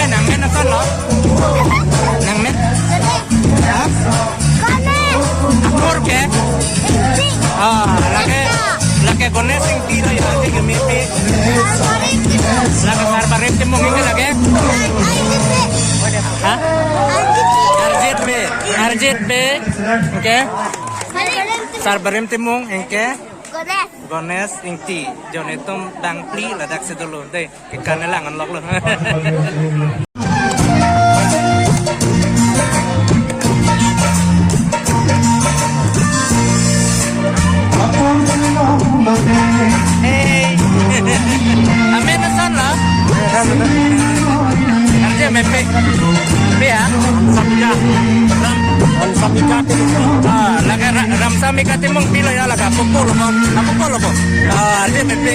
nang men na kan lo. Nang men. Por qué? Lagi kones sing tira ya sing gemipi. Lagi sarbarim timung ini lagi. Hah? Arjit B. Oke. Sarbarim timung engke. Gones ingti. Jon itum dang pli ladak sedulu. Deh, ikan lang unlock lo. Hey, amen na sana. Arjit mepe. Ya, sabja. Ram sabja laga ram samika timung pilo ya laga pukul mo. Napukul mo. Arjit mepe.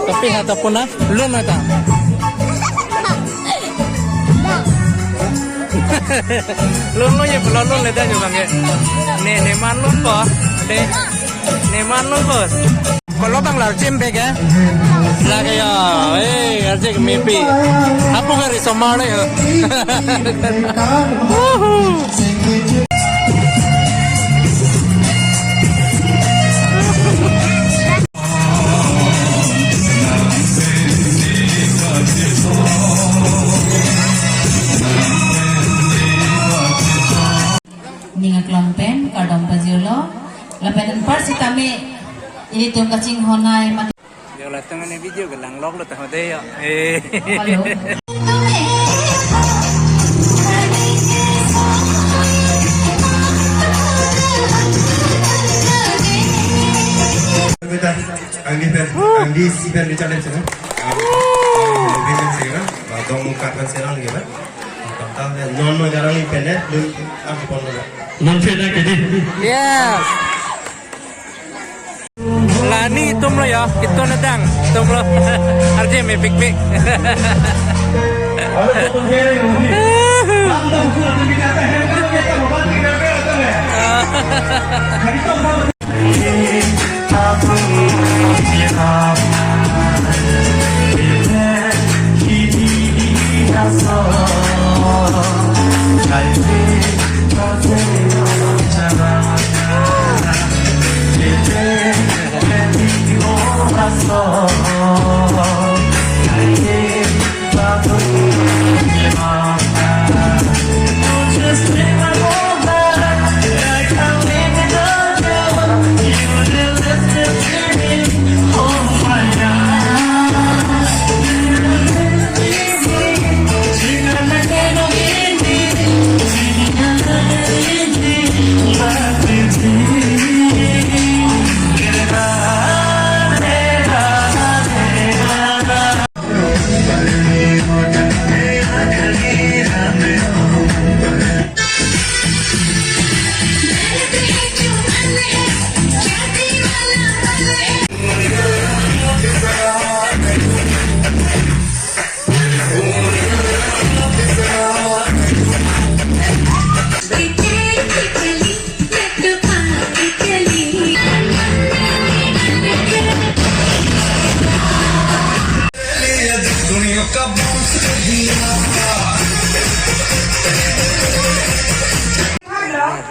Tapi ataupun na, belum ada. Lulu ya belum leda juga nggak. Ne man lu po, ne man lu bos. Kalau bang lar cimbe ya, lagi ya, arjek mimpi. Apa kari somale ya? Ninga klompen kadang pajolo lapenan par si kami ini tung kacing honai mati Yo la tengah ni video gelang log lo tahu deh ya. halo kita Anggi si pen challenge na. Anggi sira dong mukat sira lagi ba. Non jarang ni pen lu aku pon lo. Non pena kedi. Yes. Lani tum lo ya, itu nedang, tum lo. Arje me big big.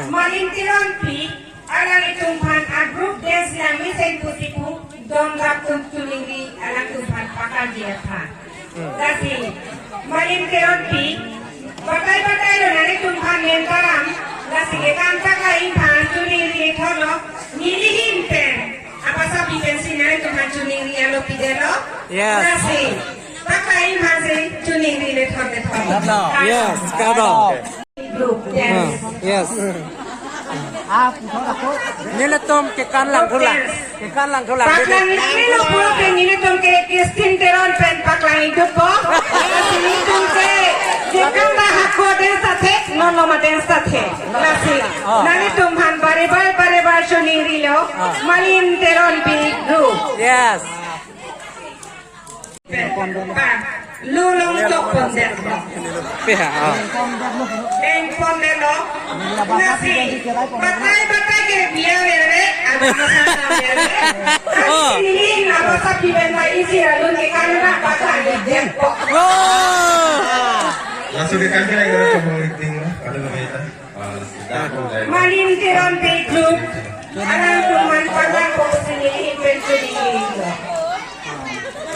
Malintiran pi alang itumpan a group dance lang misen putipu don raptum tulingi alang tumpan pakal dia pa. Dasi malintiran pi batai lo nani tumpan mentaram dasi kekan pakai impan tulingi tholo nili himpen apa sapi pensi nani tumpan tulingi alo pidelo. Yes. Dasi pakai impan se tulingi le tholo. Yes, kado. Group dance. Yes. Nila tom kekan lang tulang. Paklan ini lo puro pengen itu ke Kristin teron pen paklan itu po. Sini tuh ke jika dah aku dance tate, nono ma dance tate. Nasi, nani tumhan bare suning rilo, malin teron pi group. Yes. Pa, lu long tok pon de Pihak. den pon de lo nasi batai ke biya mere ada masalah mere ini apa sapi ben mai isi lalu ni karena batai de ko Langsung ke kantin lagi orang coba meeting lah. Kalau nggak bisa, sudah mulai. Malin tiron petu alang tuman padang ko sini inventory ini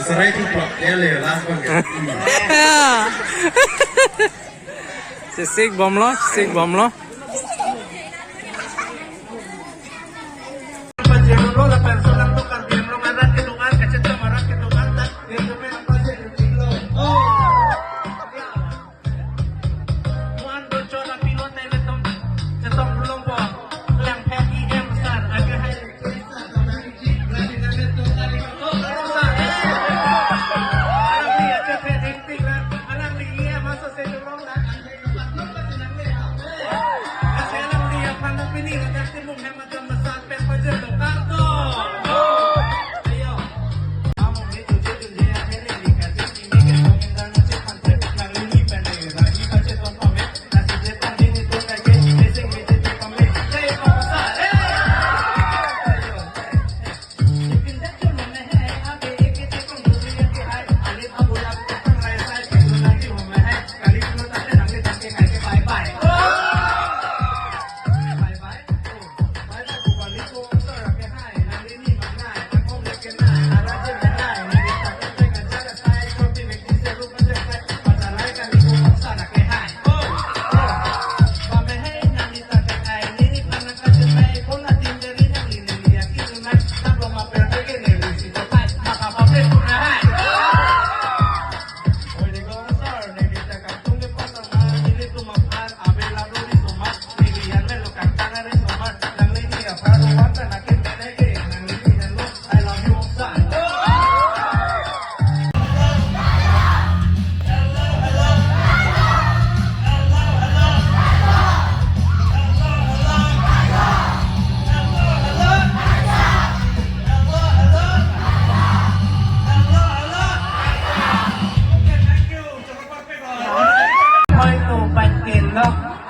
Serai itu plot ya le, last one. Sisik bom lo, sisik bom lo.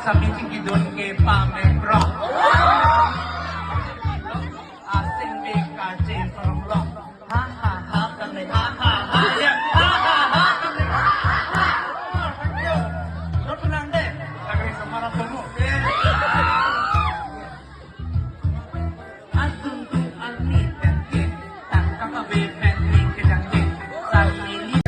Sabi doon kay Pamegro. Asing BKJ from Rock. Ha ha ha kami. Ha ha ha. Yeah. Ha ha ha kami. Lo pulang deh. Kami sama rapomo. Adun tu almi penke. Tak kakabe penke kedangke. Sarili.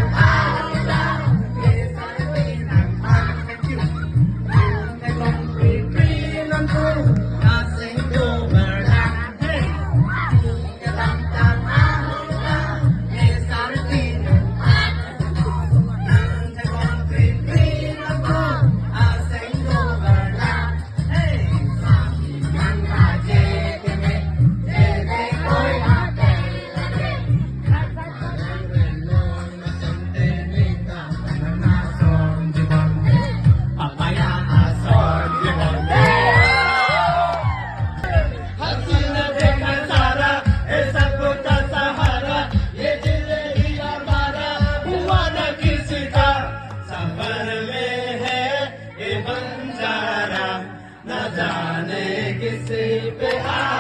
किसी पे